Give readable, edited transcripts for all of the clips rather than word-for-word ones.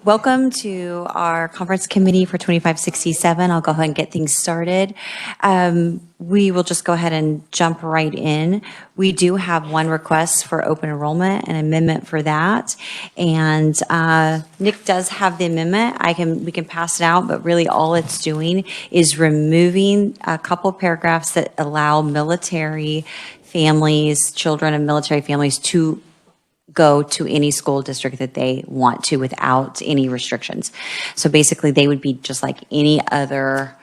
Welcome to our conference committee for 2567. I'll go ahead and get things started. We will just go ahead and jump right in. We do have one request for open enrollment, an amendment for that. And Nick does have the amendment. We can pass it out, but really all it's doing is removing a couple paragraphs that allow military families, children of military families to go to any school district that they want to without any restrictions. So basically, they would be just like any other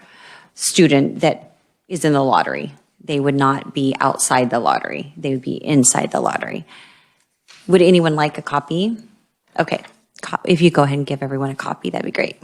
student that is in the lottery. They would not be outside the lottery. They would be inside the lottery. Would anyone like a copy? Okay, if you go ahead and give everyone a copy, that'd be great.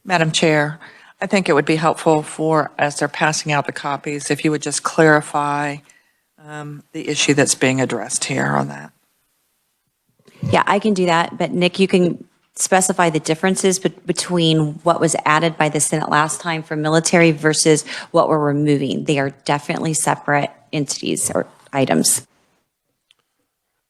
Madam Chair, I think it would be helpful for, as they're passing out the copies, if you would just clarify the issue that's being addressed here on that. Yeah, I can do that, but Nick, you can specify the differences between what was added by the Senate last time for military versus what we're removing. They are definitely separate entities or items.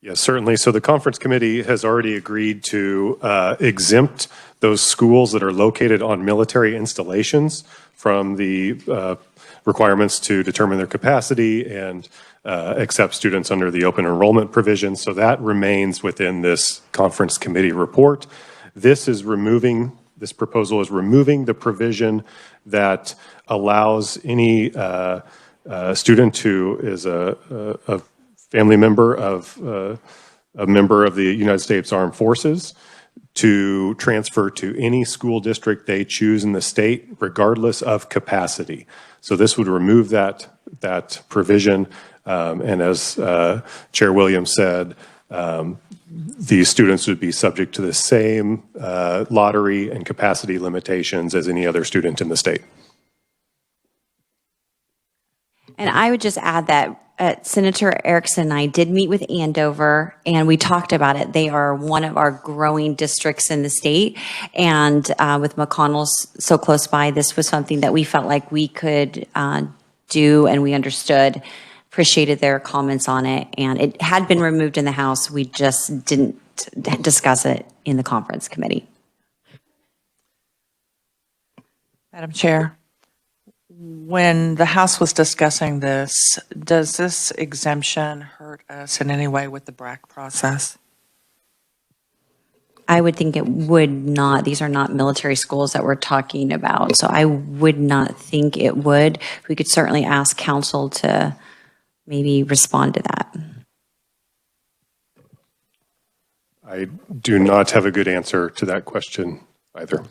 Yes, certainly. So the conference committee has already agreed to exempt those schools that are located on military installations from the requirements to determine their capacity and accept students under the open enrollment provision. So that remains within this conference committee report. This proposal is removing the provision that allows any student who is a family member of a member of the United States Armed Forces to transfer to any school district they choose in the state, regardless of capacity. So this would remove that provision, and as Chair Williams said, these students would be subject to the same lottery and capacity limitations as any other student in the state. And I would just add that Senator Erickson and I did meet with Andover, and we talked about it. They are one of our growing districts in the state, and with McConnell's so close by, this was something that we felt like we could do, and we understood, appreciated their comments on it, and it had been removed in the House. We just didn't discuss it in the conference committee. Madam Chair, when the House was discussing this, does this exemption hurt us in any way with the BRAC process? I would think it would not. These are not military schools that we're talking about, so I would not think it would. We could certainly ask council to maybe respond to that. I do not have a good answer to that question either.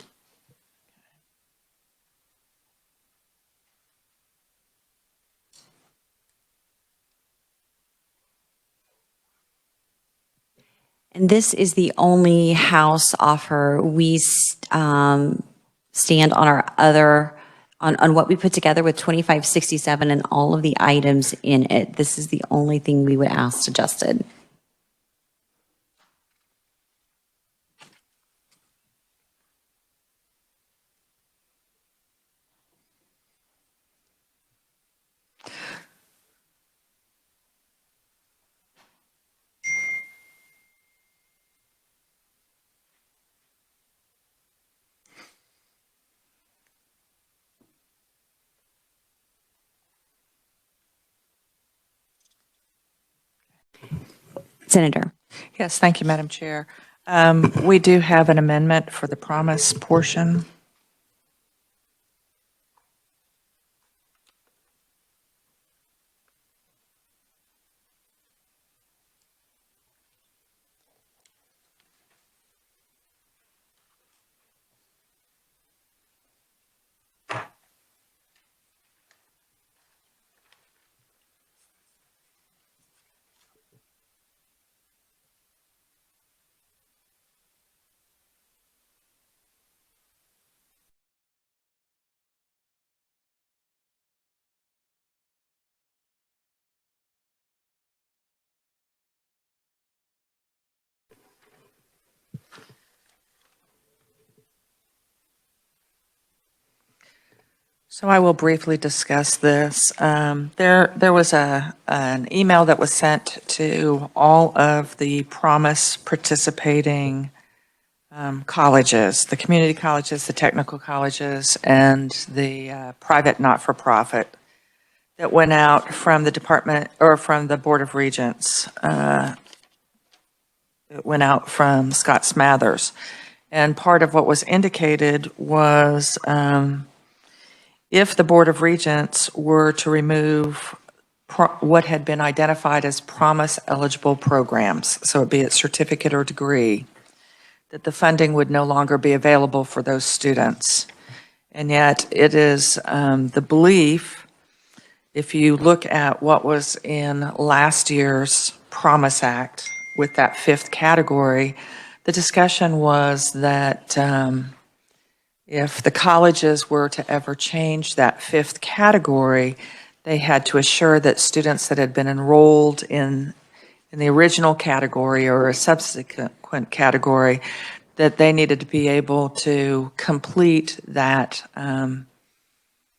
And this is the only House offer. We stand on our other, on what we put together with 2567 and all of the items in it. This is the only thing we would ask adjusted. Senator. Yes, thank you, Madam Chair. We do have an amendment for the promise portion. So I will briefly discuss this. There was an email that was sent to all of the Promise participating colleges, the community colleges, the technical colleges, and the private not-for-profit that went out from the department, or from the Board of Regents. It went out from Scott Smathers. And part of what was indicated was if the Board of Regents were to remove what had been identified as promise-eligible programs, so be it certificate or degree, that the funding would no longer be available for those students. And yet it is the belief, if you look at what was in last year's Promise Act with that fifth category, the discussion was that if the colleges were to ever change that fifth category, they had to assure that students that had been enrolled in the original category or a subsequent category, that they needed to be able to complete that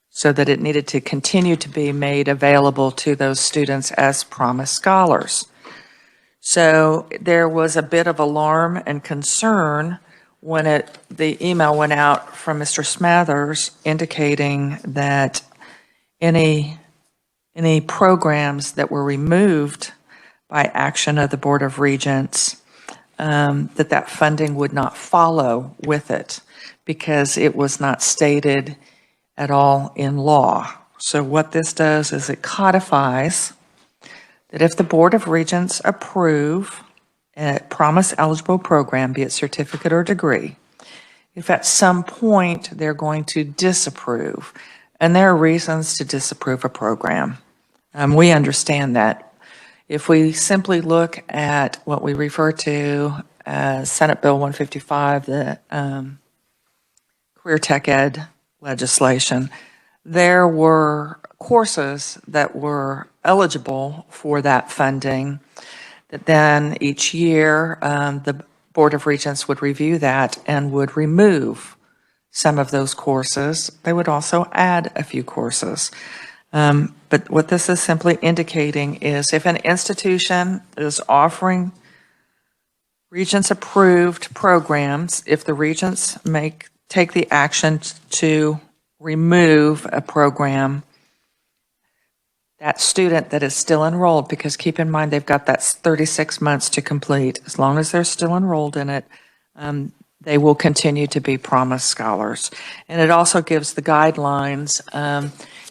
so that it needed to continue to be made available to those students as Promise scholars. So there was a bit of alarm and concern when the email went out from Mr. Smathers indicating that any programs that were removed by action of the Board of Regents, that funding would not follow with it because it was not stated at all in law. So what this does is it codifies that if the Board of Regents approve a promise-eligible program, be it certificate or degree, if at some point they're going to disapprove, and there are reasons to disapprove a program, we understand that. If we simply look at what we refer to as Senate Bill 155, the Career Tech Ed legislation, there were courses that were eligible for that funding, that then each year the Board of Regents would review that and would remove some of those courses. They would also add a few courses. But what this is simply indicating is if an institution is offering Regents-approved programs, if the Regents take the action to remove a program, that student that is still enrolled, because keep in mind they've got that 36 months to complete, as long as they're still enrolled in it, they will continue to be Promise scholars. And it also gives the guidelines.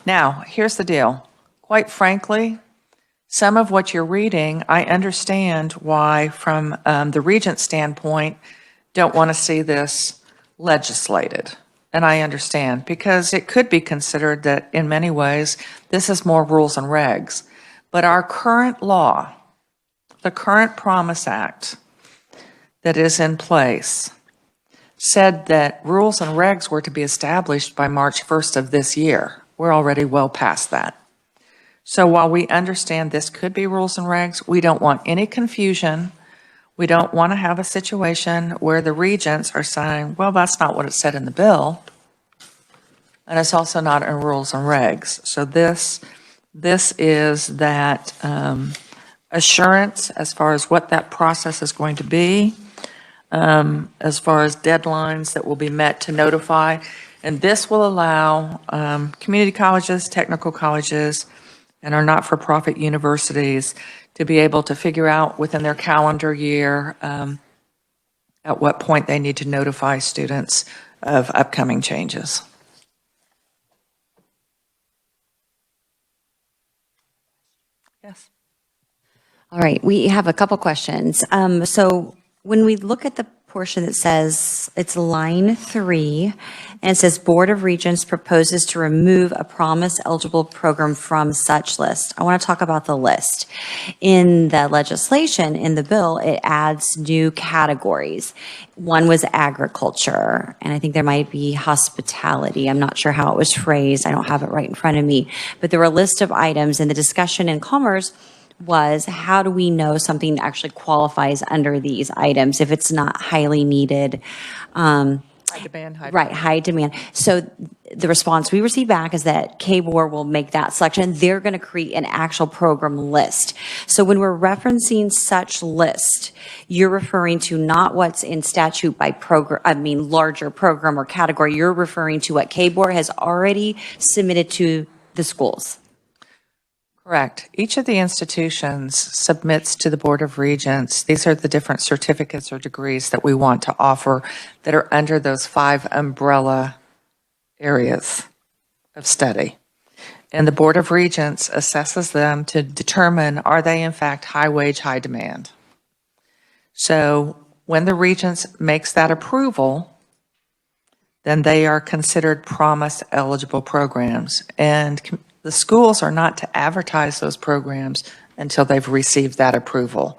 Now, here's the deal. Quite frankly, some of what you're reading, I understand why, from the Regent standpoint, don't want to see this legislated. And I understand, because it could be considered that in many ways, this is more rules and regs. But our current law, the current Promise Act that is in place, said that rules and regs were to be established by March 1st of this year. We're already well past that. So while we understand this could be rules and regs, we don't want any confusion. We don't want to have a situation where the regents are saying, well, that's not what it said in the bill. And it's also not in rules and regs. So this is that assurance as far as what that process is going to be, as far as deadlines that will be met to notify. And this will allow community colleges, technical colleges, and our not-for-profit universities to be able to figure out within their calendar year at what point they need to notify students of upcoming changes. Yes. All right, we have a couple questions. So when we look at the portion that says, it's line 3, and it says Board of Regents proposes to remove a promise eligible program from such list. I want to talk about the list. In the legislation, in the bill, it adds new categories. One was agriculture, and I think there might be hospitality. I'm not sure how it was phrased. I don't have it right in front of me. But there were a list of items, and the discussion in Commerce was, how do we know something actually qualifies under these items if it's not highly needed? High demand, Right, high demand. So the response we received back is that KBOR will make that selection. They're going to create an actual program list. So when we're referencing such list, you're referring to not what's in statute by program, larger program or category. You're referring to what KBOR has already submitted to the schools. Correct. Each of the institutions submits to the Board of Regents. These are the different certificates or degrees that we want to offer that are under those 5 umbrella areas of study. And the Board of Regents assesses them to determine, are they in fact high wage, high demand? So when the Regents makes that approval, then they are considered promise eligible programs. And the schools are not to advertise those programs until they've received that approval.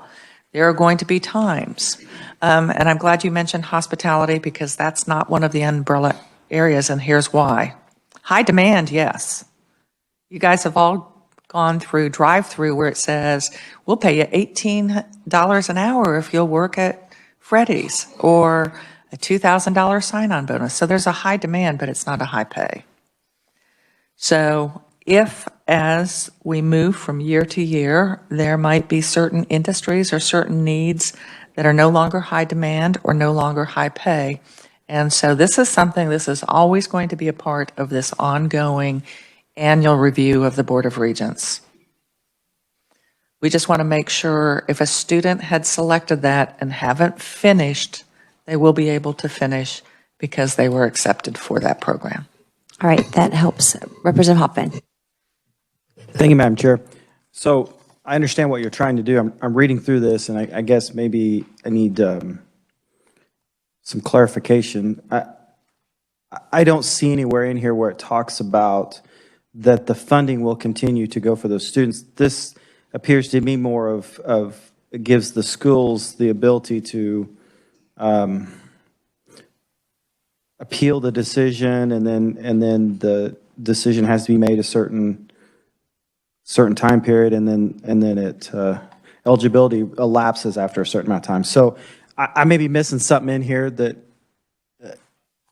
There are going to be times, and I'm glad you mentioned hospitality because that's not one of the umbrella areas, and here's why. High demand, yes. You guys have all gone through drive-through where it says, we'll pay you $18 an hour if you'll work at Freddy's, or a $2,000 sign-on bonus. So there's a high demand, but it's not a high pay. So if, as we move from year to year, there might be certain industries or certain needs that are no longer high demand or no longer high pay. And so this is always going to be a part of this ongoing annual review of the Board of Regents. We just want to make sure if a student had selected that and haven't finished, they will be able to finish because they were accepted for that program. All right, that helps. Representative Hoffman. Thank you, Madam Chair. So I understand what you're trying to do. I'm reading through this, and I guess maybe I need some clarification. I don't see anywhere in here where it talks about that the funding will continue to go for those students. This appears to me more of it gives the schools the ability to appeal the decision, and then the decision has to be made a certain time period, and then it eligibility elapses after a certain amount of time. So I may be missing something in here that,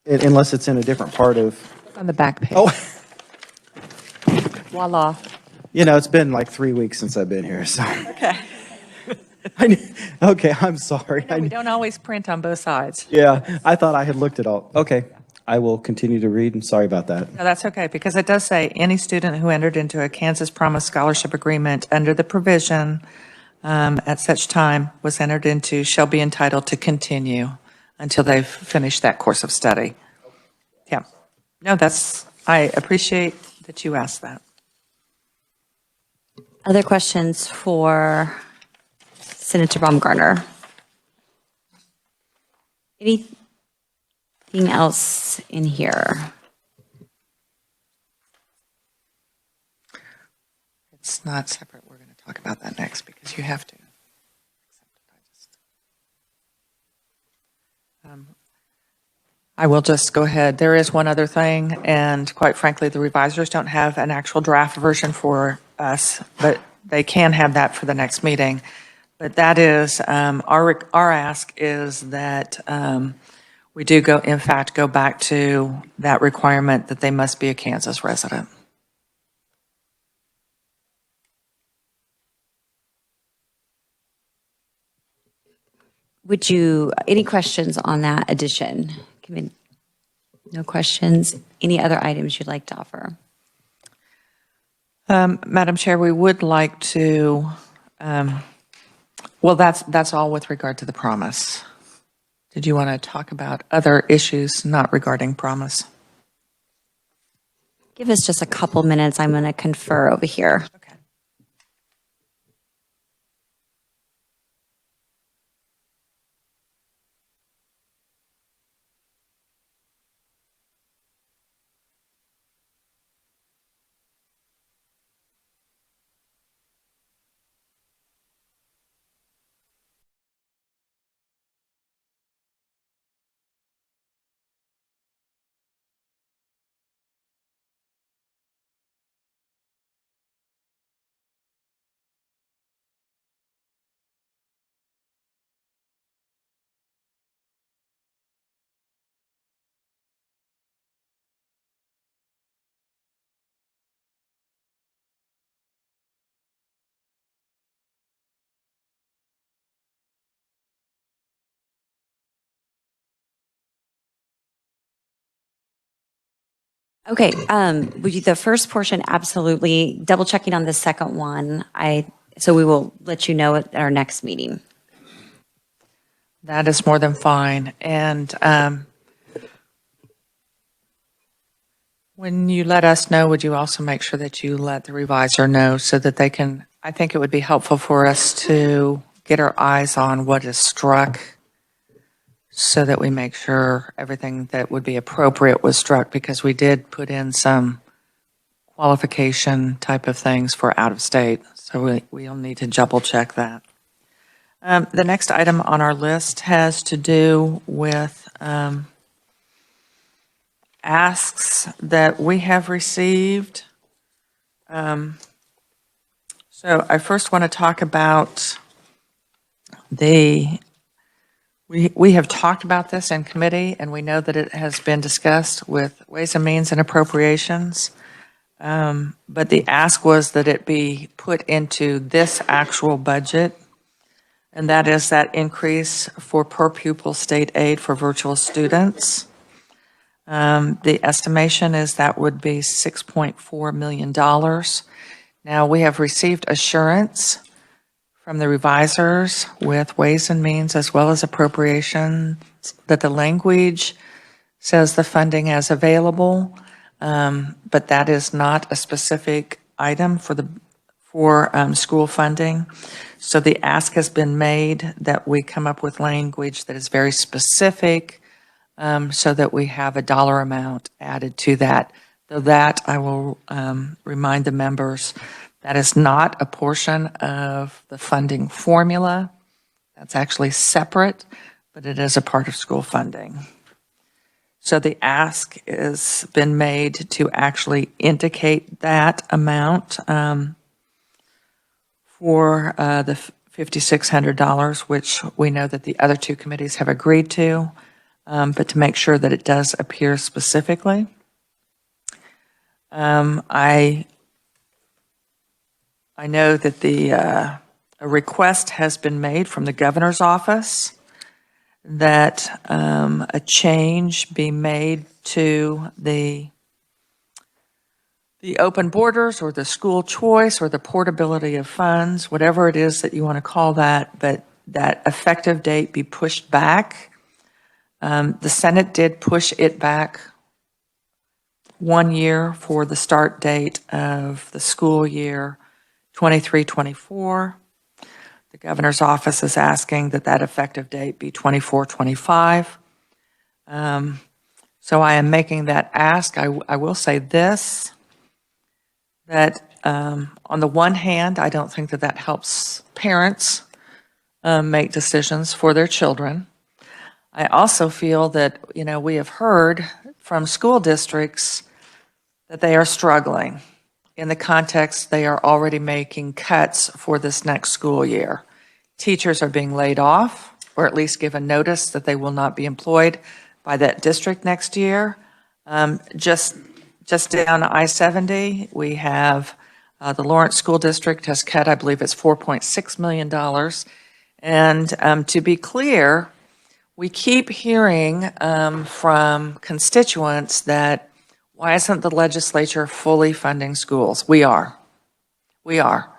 unless it's in a different part of. On the back page. Oh, Voila. it's been like 3 weeks since I've been here, so. Okay. Okay, I'm sorry. We don't always print on both sides. Yeah, I thought I had looked at all. Okay, I will continue to read, and sorry about that. No, that's okay, because it does say any student who entered into a Kansas Promise Scholarship Agreement under the provision at such time was entered into shall be entitled to continue until they've finished that course of study. Yeah. No, I appreciate that you asked that. Other questions for Senator Baumgartner? Anything else in here? It's not separate. We're going to talk about that next because you have to. I will just go ahead. There is one other thing, and quite frankly, the revisers don't have an actual draft version for us, but they can have that for the next meeting. But that is, our ask is that we do in fact, go back to that requirement that they must be a Kansas resident. Any questions on that addition? No questions? Any other items you'd like to offer? Madam Chair, we would like to, well, that's all with regard to the promise. Did you want to talk about other issues not regarding promise? Give us just a couple minutes. I'm going to confer over here. Okay. Okay, the first portion, absolutely. Double checking on the second one. So we will let you know at our next meeting. That is more than fine. And when you let us know, would you also make sure that you let the reviser know so that they can, I think it would be helpful for us to get our eyes on what is struck so that we make sure everything that would be appropriate was struck, because we did put in some qualification type of things for out of state. So we'll need to double check that. The next item on our list has to do with asks that we have received. So I first want to talk about we have talked about this in committee, and we know that it has been discussed with Ways and Means and Appropriations. But the ask was that it be put into this actual budget, and that is that increase for per pupil state aid for virtual students. The estimation is that would be $6.4 million. Now, we have received assurance from the revisers with Ways and Means as well as Appropriations that the language says the funding as available, but that is not a specific item for school funding. So the ask has been made that we come up with language that is very specific, so that we have a dollar amount added to that. Though that, I will remind the members, that is not a portion of the funding formula. That's actually separate, but it is a part of school funding. So the ask has been made to actually indicate that amount for the $5,600, which we know that the other two committees have agreed to, but to make sure that it does appear specifically. I know that a request has been made from the governor's office that a change be made to the open borders or the school choice or the portability of funds, whatever it is that you want to call that, but that effective date be pushed back. The Senate did push it back 1 year for the start date of the school year 23-24. The governor's office is asking that that effective date be 24-25. So I am making that ask. I will say this, that on the one hand, I don't think that helps parents make decisions for their children. I also feel that, we have heard from school districts that they are struggling. In the context, they are already making cuts for this next school year. Teachers are being laid off, or at least given notice that they will not be employed by that district next year. Just down I-70, we have the Lawrence School District has cut, I believe it's $4.6 million. And to be clear, we keep hearing from constituents that why isn't the legislature fully funding schools? We are. We are.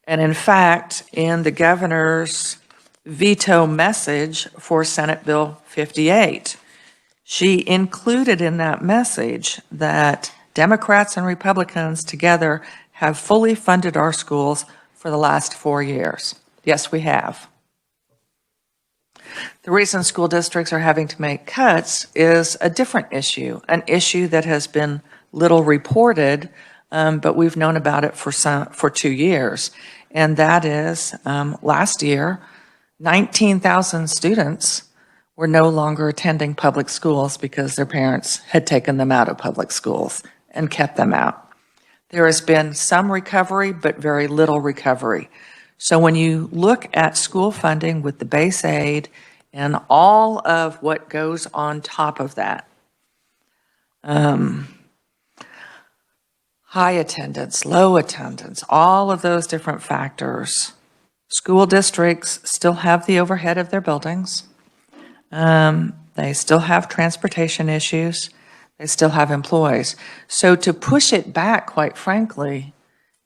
And in fact, in the governor's veto message for Senate Bill 58, she included in that message that Democrats and Republicans together have fully funded our schools for the last 4 years. Yes, we have. The reason school districts are having to make cuts is a different issue, an issue that has been little reported, but we've known about it for 2 years. And that is, last year, 19,000 students were no longer attending public schools because their parents had taken them out of public schools and kept them out. There has been some recovery, but very little recovery. So when you look at school funding with the base aid and all of what goes on top of that, high attendance, low attendance, all of those different factors, school districts still have the overhead of their buildings. They still have transportation issues. They still have employees. So to push it back, quite frankly,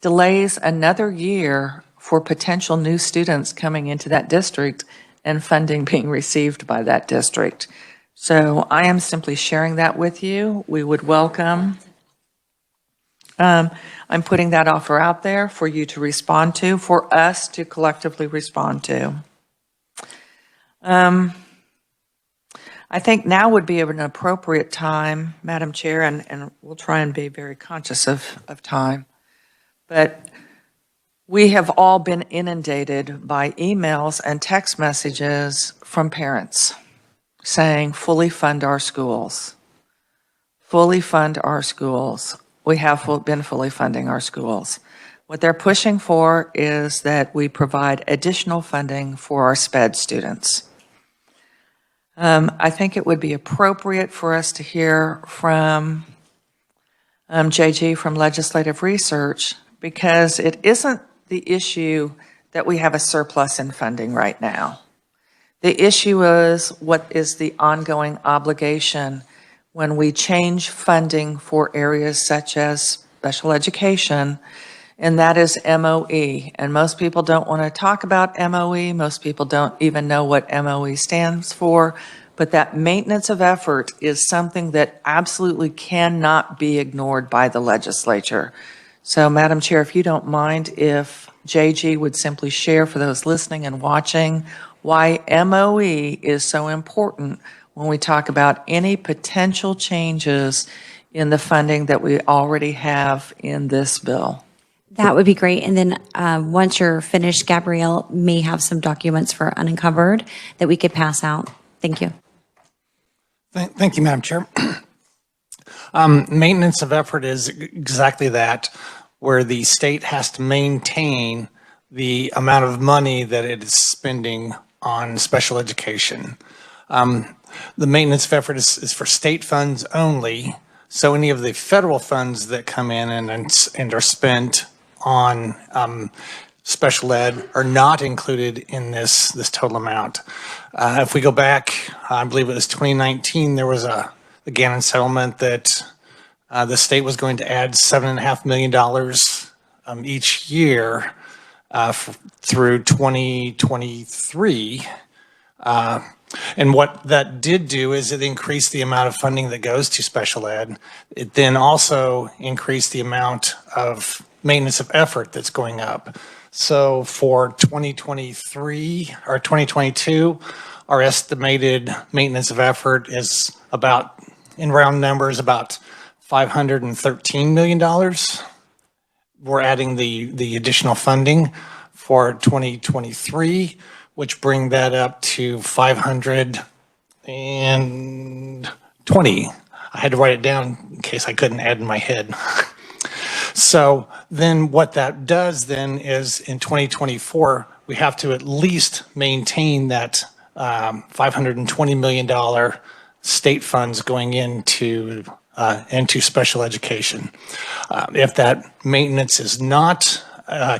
delays another year for potential new students coming into that district and funding being received by that district. So I am simply sharing that with you. We would welcome, I'm putting that offer out there for you to respond to, for us to collectively respond to. I think now would be an appropriate time, Madam Chair, and we'll try and be very conscious of time, but we have all been inundated by emails and text messages from parents saying, fully fund our schools. Fully fund our schools. We have been fully funding our schools. What they're pushing for is that we provide additional funding for our SPED students. I think it would be appropriate for us to hear from JG from Legislative Research, because it isn't the issue that we have a surplus in funding right now. The issue is what is the ongoing obligation when we change funding for areas such as special education, and that is MOE. And most people don't want to talk about MOE. Most people don't even know what MOE stands for. But that maintenance of effort is something that absolutely cannot be ignored by the legislature. So, Madam Chair, if you don't mind, if JG would simply share for those listening and watching why MOE is so important when we talk about any potential changes in the funding that we already have in this bill. That would be great. And then once you're finished, Gabrielle may have some documents for unencumbered that we could pass out. Thank you. Thank you, Madam Chair. Maintenance of effort is exactly that, where the state has to maintain the amount of money that it is spending on special education. The maintenance of effort is for state funds only, so any of the federal funds that come in and are spent on special ed are not included in this total amount. If we go back, I believe it was 2019, there was a Gannon settlement that the state was going to add $7.5 million each year through 2023. And what that did do is it increased the amount of funding that goes to special ed. It then also increased the amount of maintenance of effort that's going up. So for 2023 or 2022, our estimated maintenance of effort is about, in round numbers, about $513 million. We're adding the additional funding for 2023, which bring that up to 520. I had to write it down in case I couldn't add in my head. So then what that does then is in 2024, we have to at least maintain that $520 million state funds going into special education. If that maintenance is not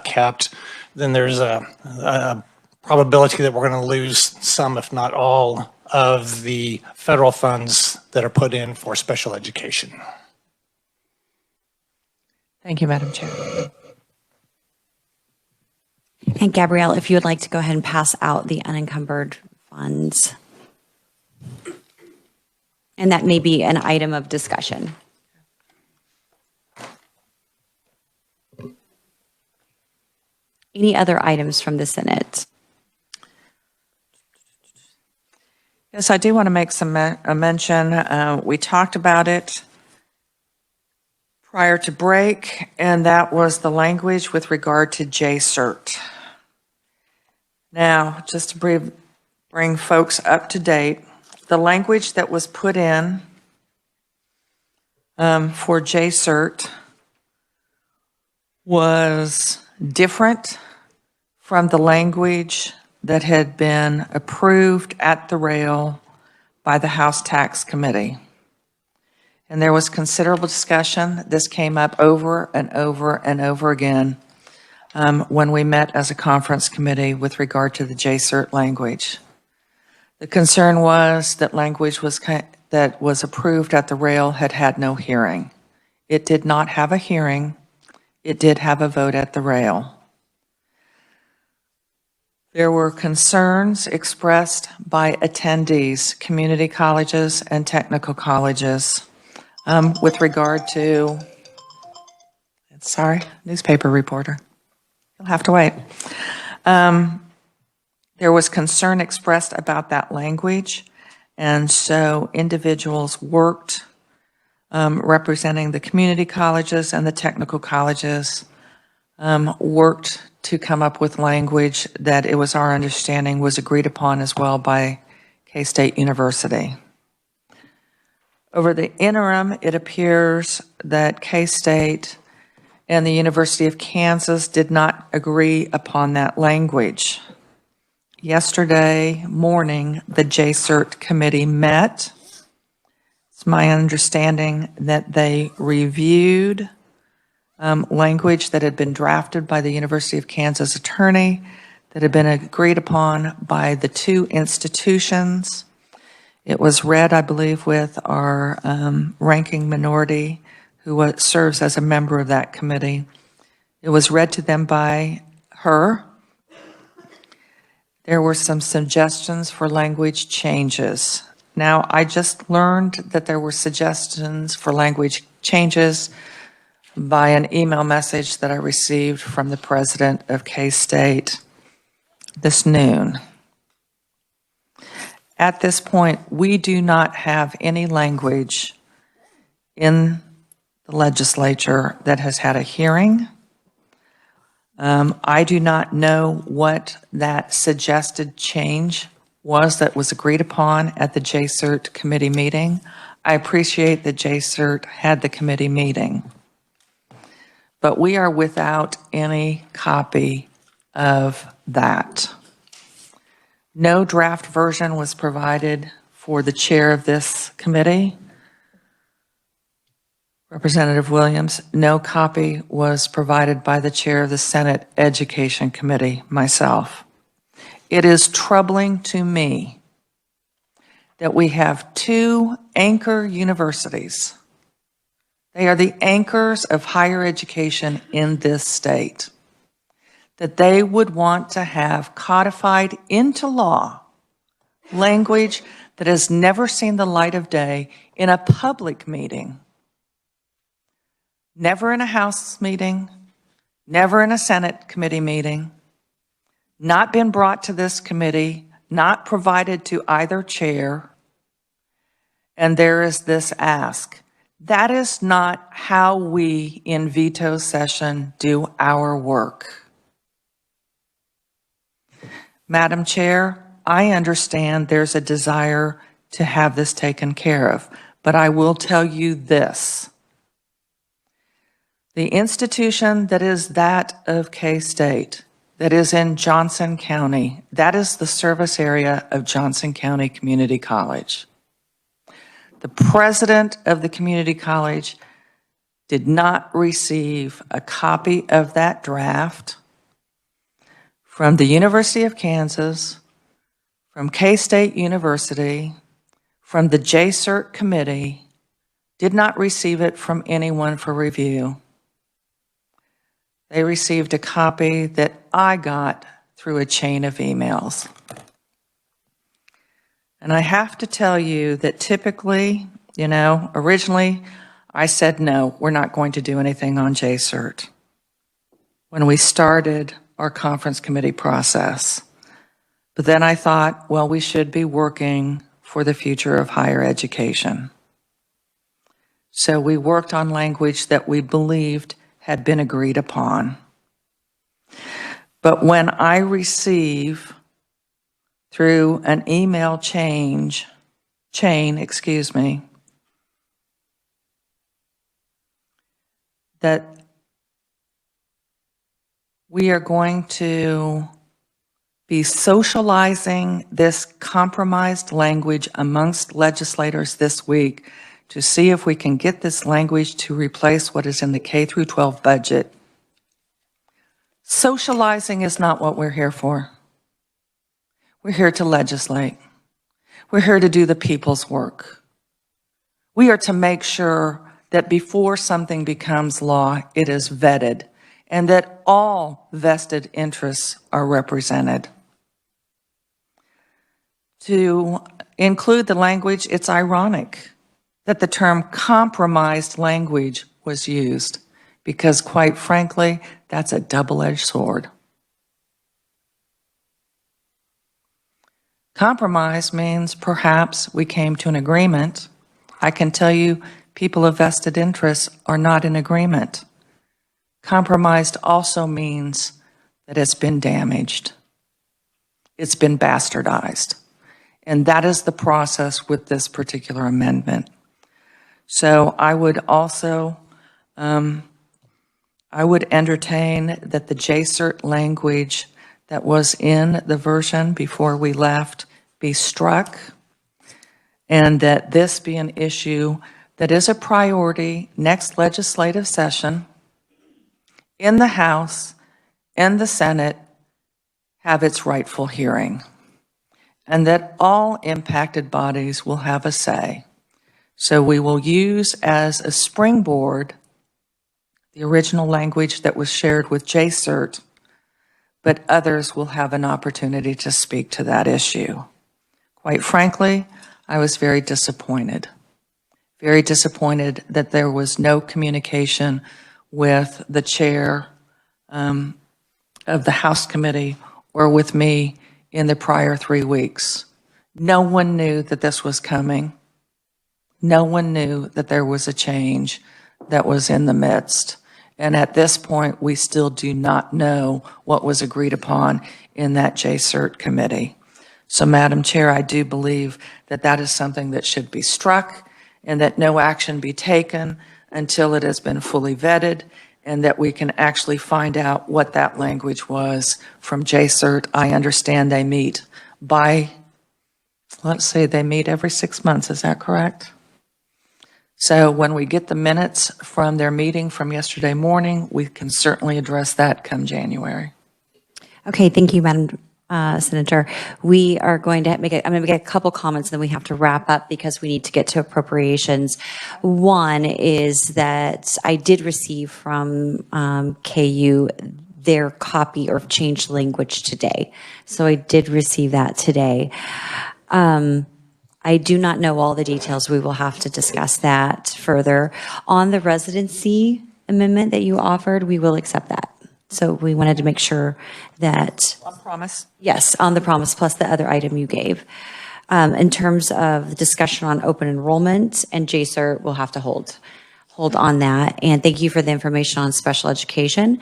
kept, then there's a probability that we're going to lose some, if not all, of the federal funds that are put in for special education. Thank you, Madam Chair. And Gabrielle, if you would like to go ahead and pass out the unencumbered funds. And that may be an item of discussion. Any other items from the Senate? Yes, I do want to make a mention. We talked about it prior to break, and that was the language with regard to JCERT. Now, just to bring folks up to date, the language that was put in for JCERT was different from the language that had been approved at the rail by the House Tax Committee. And there was considerable discussion. This came up over and over and over again when we met as a conference committee with regard to the JCERT language. The concern was that language that was approved at the rail had no hearing. It did not have a hearing. It did have a vote at the rail. There were concerns expressed by attendees, community colleges and technical colleges, with regard to, newspaper reporter. You'll have to wait. There was concern expressed about that language, and so individuals worked representing the community colleges and the technical colleges, worked to come up with language that it was our understanding was agreed upon as well by K-State University. Over the interim, it appears that K-State and the University of Kansas did not agree upon that language. Yesterday morning, the JCERT committee met. It's my understanding that they reviewed language that had been drafted by the University of Kansas attorney, that had been agreed upon by the two institutions. It was read, I believe, with our ranking minority, who serves as a member of that committee. It was read to them by her. There were some suggestions for language changes. Now, I just learned that there were suggestions for language changes by an email message that I received from the president of K-State this noon. At this point, we do not have any language in the legislature that has had a hearing. I do not know what that suggested change was that was agreed upon at the JCERT committee meeting. I appreciate that JCERT had the committee meeting, but we are without any copy of that. No draft version was provided for the chair of this committee, Representative Williams. No copy was provided by the chair of the Senate Education Committee, myself. It is troubling to me that we have two anchor universities. They are the anchors of higher education in this state, that they would want to have codified into law language that has never seen the light of day in a public meeting, never in a House meeting, never in a Senate committee meeting, not been brought to this committee, not provided to either chair, and there is this ask. That is not how we in veto session do our work. Madam Chair, I understand there's a desire to have this taken care of, but I will tell you this. The institution that is that of K-State, that is in Johnson County, that is the service area of Johnson County Community College. The president of the community college did not receive a copy of that draft from the University of Kansas, from K-State University, from the JCERT committee, did not receive it from anyone for review. They received a copy that I got through a chain of emails. And I have to tell you that typically, originally I said, no, we're not going to do anything on JCERT when we started our conference committee process. But then I thought, well, we should be working for the future of higher education. So we worked on language that we believed had been agreed upon. But when I receive through an email chain, that we are going to be socializing this compromised language amongst legislators this week to see if we can get this language to replace what is in the K through 12 budget. Socializing is not what we're here for. We're here to legislate. We're here to do the people's work. We are to make sure that before something becomes law, it is vetted and that all vested interests are represented. To include the language, it's ironic that the term compromised language was used because, quite frankly, that's a double-edged sword. Compromise means perhaps we came to an agreement. I can tell you people of vested interests are not in agreement. Compromised also means that it's been damaged. It's been bastardized. And that is the process with this particular amendment. So I would also, I would entertain that the JCERT language that was in the version before we left be struck, and that this be an issue that is a priority next legislative session in the House and the Senate have its rightful hearing, and that all impacted bodies will have a say. So we will use as a springboard the original language that was shared with JCERT, but others will have an opportunity to speak to that issue. Quite frankly, I was very disappointed that there was no communication with the chair of the House committee or with me in the prior 3 weeks. No one knew that this was coming. No one knew that there was a change that was in the midst. And at this point, we still do not know what was agreed upon in that JCERT committee. So, Madam Chair, I do believe that that is something that should be struck and that no action be taken until it has been fully vetted and that we can actually find out what that language was from JCERT. I understand they meet by, let's say they meet every 6 months, is that correct? So when we get the minutes from their meeting from yesterday morning, we can certainly address that come January. Okay, thank you, Madam Senator. We are going to I'm going to make a couple comments, then we have to wrap up because we need to get to appropriations. One is that I did receive from KU their copy or changed language today. So I did receive that today. I do not know all the details. We will have to discuss that further. On the residency amendment that you offered, we will accept that. So we wanted to make sure that. On promise. Yes, on the promise plus the other item you gave. In terms of the discussion on open enrollment and JCERT, we'll have to hold on that. And thank you for the information on special education.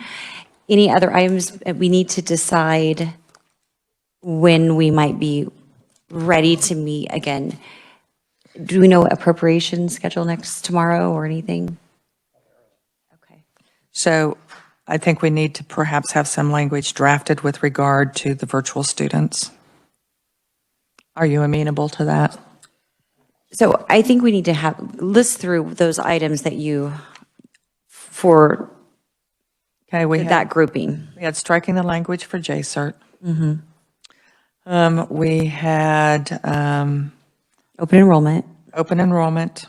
Any other items that we need to decide when we might be ready to meet again? Do we know appropriation schedule tomorrow or anything? Okay. So I think we need to perhaps have some language drafted with regard to the virtual students. Are you amenable to that? So I think we need to list through those items that for Okay, that grouping. We had striking the language for JCERT. We had Open enrollment. open enrollment,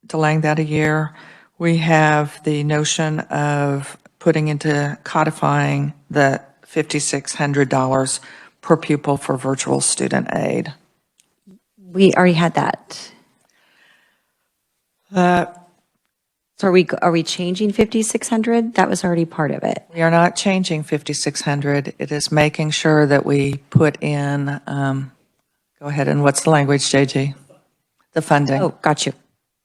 delaying that a year. We have the notion of putting into codifying the $5,600 per pupil for virtual student aid. We already had that. So are we changing 5,600? That was already part of it. We are not changing 5,600. It is making sure that we put in, go ahead, and what's the language, JG? The funding, Oh, got you.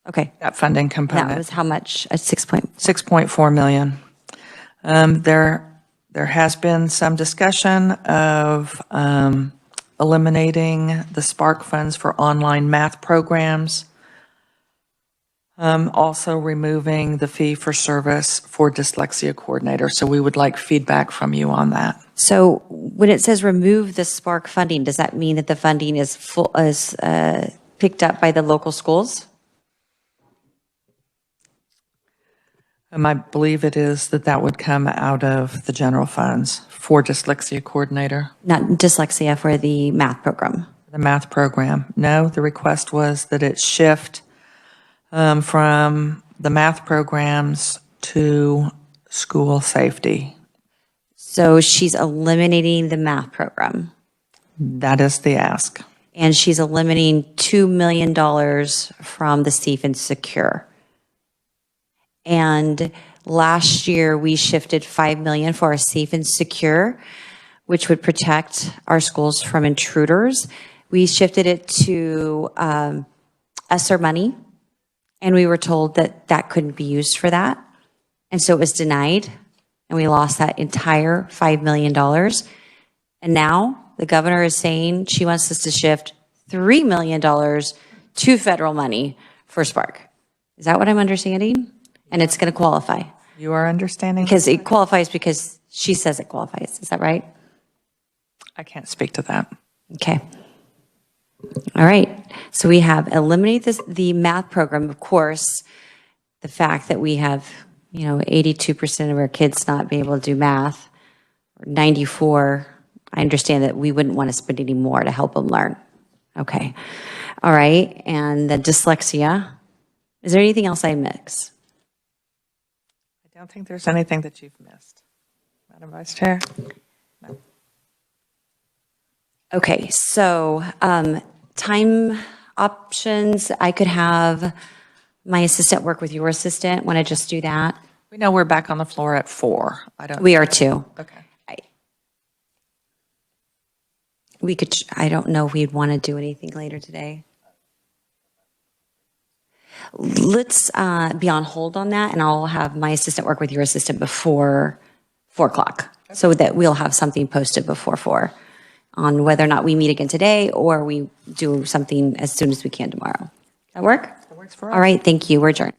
Okay. that funding That component. was how much? At 6 point. 6.4 million. There has been some discussion of eliminating the Spark funds for online math programs. Also removing the fee for service for dyslexia coordinator. So we would like feedback from you on that. So when it says remove the Spark funding, does that mean that the funding is picked up by the local schools? I believe it is that would come out of the general funds for dyslexia coordinator, Not dyslexia, for the math program. the math program. No, the request was that it shift from the math programs to school safety. So she's eliminating the math program, That is the ask. and she's eliminating $2 million from the Safe and Secure. And last year, we shifted $5 million for our Safe and Secure, which would protect our schools from intruders. We shifted it to ESSER money, and we were told that that couldn't be used for that. And so it was denied, and we lost that entire $5 million. And now the governor is saying she wants us to shift $3 million to federal money for Spark. Is that what I'm understanding? And it's going to qualify. You are understanding? Because it qualifies because she says it qualifies. Is that right? I can't speak to that. Okay. All right. So we have eliminate the math program. Of course, the fact that we have, 82% of our kids not be able to do math, or 94, I understand that we wouldn't want to spend any more to help them learn. Okay. All right. And the dyslexia. Is there anything else I mix? I don't think there's anything that you've missed. Madam Vice Chair? Okay, so time options, I could have my assistant work with your assistant. Want to just do that? We know we're back on the floor at 4. We are too. Okay. We could, I don't know if we'd want to do anything later today. Let's be on hold on that, and I'll have my assistant work with your assistant before 4 o'clock, so that we'll have something posted before 4 on whether or not we meet again today or we do something as soon as we can tomorrow. That work? That works for us. All right, thank you. We're adjourned.